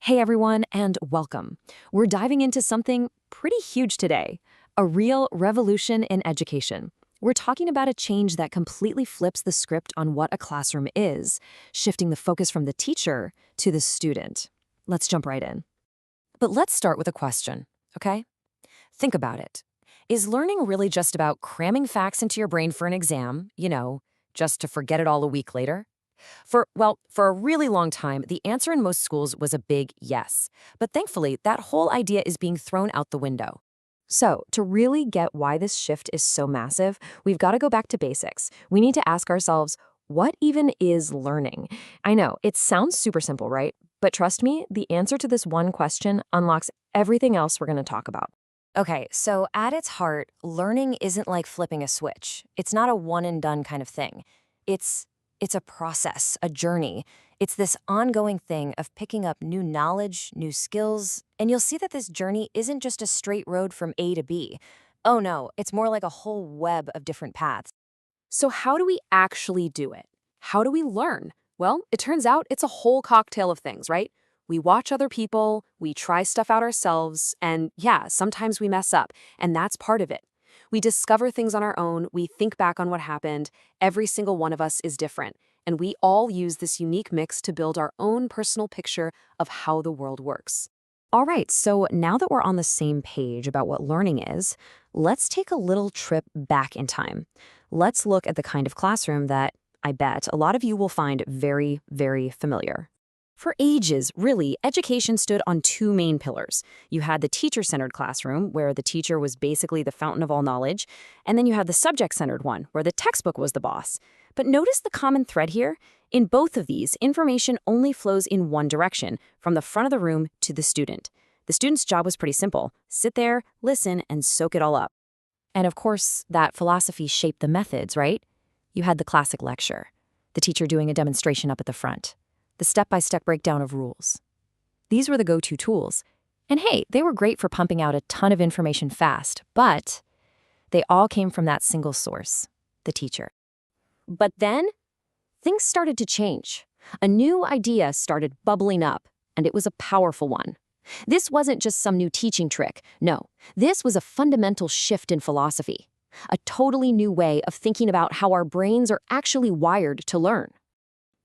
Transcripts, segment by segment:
Hey everyone, and welcome. We're diving into something pretty huge today, a real revolution in education. We're talking about a change that completely flips the script on what a classroom is, shifting the focus from the teacher to the student. Let's jump right in. But let's start with a question, okay? Think about it. Is learning really just about cramming facts into your brain for an exam, just to forget it all a week later? For a really long time, the answer in most schools was a big yes. But thankfully, that whole idea is being thrown out the window. So, to really get why this shift is so massive, we've got to go back to basics. We need to ask ourselves, what even is learning? I know, it sounds super simple, right? But trust me, the answer to this one question unlocks everything else we're going to talk about. Okay, so at its heart, learning isn't like flipping a switch. It's not a one and done kind of thing. It's it's a process, a journey. It's this ongoing thing of picking up new knowledge, new skills, and you'll see that this journey isn't just a straight road from A to B. Oh no, it's more like a whole web of different paths. So how do we actually do it? How do we learn? Well, it turns out it's a whole cocktail of things, right? We watch other people, we try stuff out ourselves, and yeah, sometimes we mess up, and that's part of it. We discover things on our own, we think back on what happened. Every single one of us is different, and we all use this unique mix to build our own personal picture of how the world works. All right, so now that we're on the same page about what learning is, let's take a little trip back in time. Let's look at the kind of classroom that I bet a lot of you will find very, very familiar. For ages, really, education stood on two main pillars. You had the teacher-centered classroom, where the teacher was basically the fountain of all knowledge, and then you had the subject-centered one, where the textbook was the boss. But notice the common thread here? In both of these, information only flows in one direction, from the front of the room to the student. The student's job was pretty simple: sit there, listen, and soak it all up. And of course, that philosophy shaped the methods, right? You had the classic lecture, the teacher doing a demonstration up at the front, the step-by-step breakdown of rules. These were the go-to tools. And hey, they were great for pumping out a ton of information fast, but they all came from that single source, the teacher. But then, things started to change. A new idea started bubbling up, and it was a powerful one. This wasn't just some new teaching trick. No, this was a fundamental shift in philosophy, a totally new way of thinking about how our brains are actually wired to learn.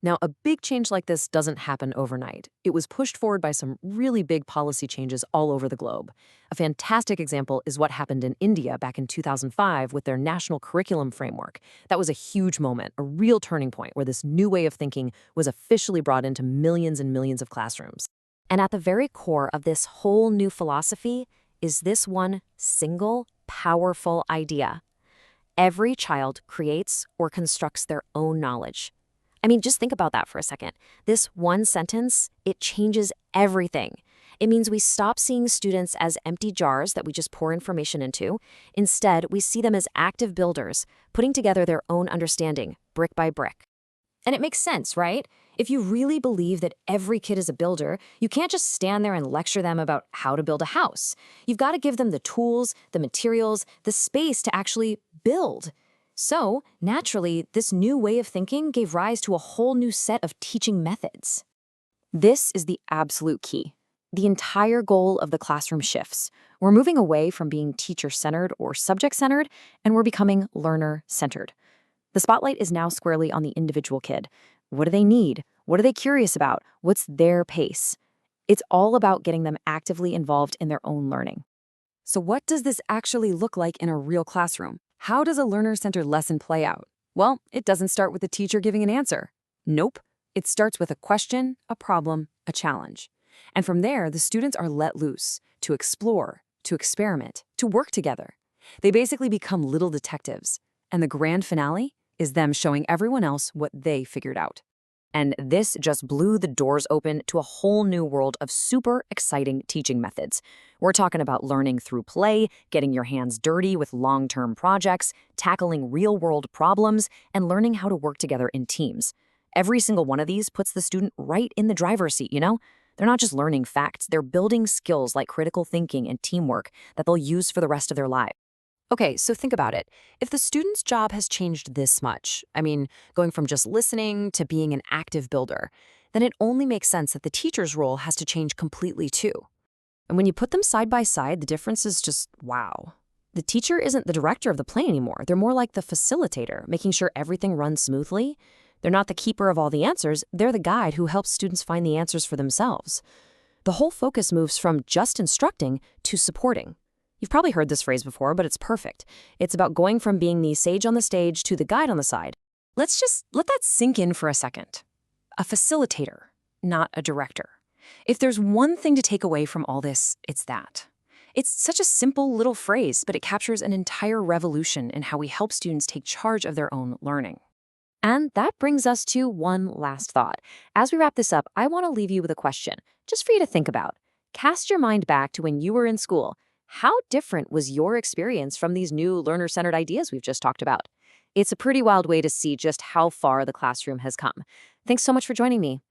Now, a big change like this doesn't happen overnight. It was pushed forward by some really big policy changes all over the globe. A fantastic example is what happened in India back in 2005 with their national curriculum framework. That was a huge moment, a real turning point where this new way of thinking was officially brought into millions and millions of classrooms. And at the very core of this whole new philosophy is this one single, powerful idea. Every child creates or constructs their own knowledge. I mean, just think about that for a second. This one sentence, it changes everything. It means we stop seeing students as empty jars that we just pour information into. Instead, we see them as active builders, putting together their own understanding, brick by brick. And it makes sense, right? If you really believe that every kid is a builder, you can't just stand there and lecture them about how to build a house. You've got to give them the tools, the materials, the space to actually build. So, naturally, this new way of thinking gave rise to a whole new set of teaching methods. This is the absolute key. The entire goal of the classroom shifts. We're moving away from being teacher-centered or subject-centered, and we're becoming learner-centered. The spotlight is now squarely on the individual kid. What do they need? What are they curious about? What's their pace? It's all about getting them actively involved in their own learning. So what does this actually look like in a real classroom? How does a learner-centered lesson play out? Well, it doesn't start with the teacher giving an answer. Nope. It starts with a question, a problem, a challenge. And from there, the students are let loose to explore, to experiment, to work together. They basically become little detectives. And the grand finale is them showing everyone else what they figured out. And this just blew the doors open to a whole new world of super exciting teaching methods. We're talking about learning through play, getting your hands dirty with long-term projects, tackling real-world problems, and learning how to work together in teams. Every single one of these puts the student right in the driver's seat, They're not just learning facts, they're building skills like critical thinking and teamwork that they'll use for the rest of their lives. Okay, so think about it. If the student's job has changed this much, going from just listening to being an active builder, then it only makes sense that the teacher's role has to change completely too. And when you put them side by side, the difference is just wow. The teacher isn't the director of the play anymore. They're more like the facilitator, making sure everything runs smoothly. They're not the keeper of all the answers. They're the guide who helps students find the answers for themselves. The whole focus moves from just instructing to supporting. You've probably heard this phrase before, but it's perfect. It's about going from being the sage on the stage to the guide on the side. Let's just let that sink in for a second. A facilitator, not a director. If there's one thing to take away from all this, it's that. It's such a simple little phrase, but it captures an entire revolution in how we help students take charge of their own learning. And that brings us to one last thought. As we wrap this up, I want to leave you with a question, just for you to think about. Cast your mind back to when you were in school. How different was your experience from these new learner-centered ideas we've just talked about? It's a pretty wild way to see just how far the classroom has come. Thanks so much for joining me.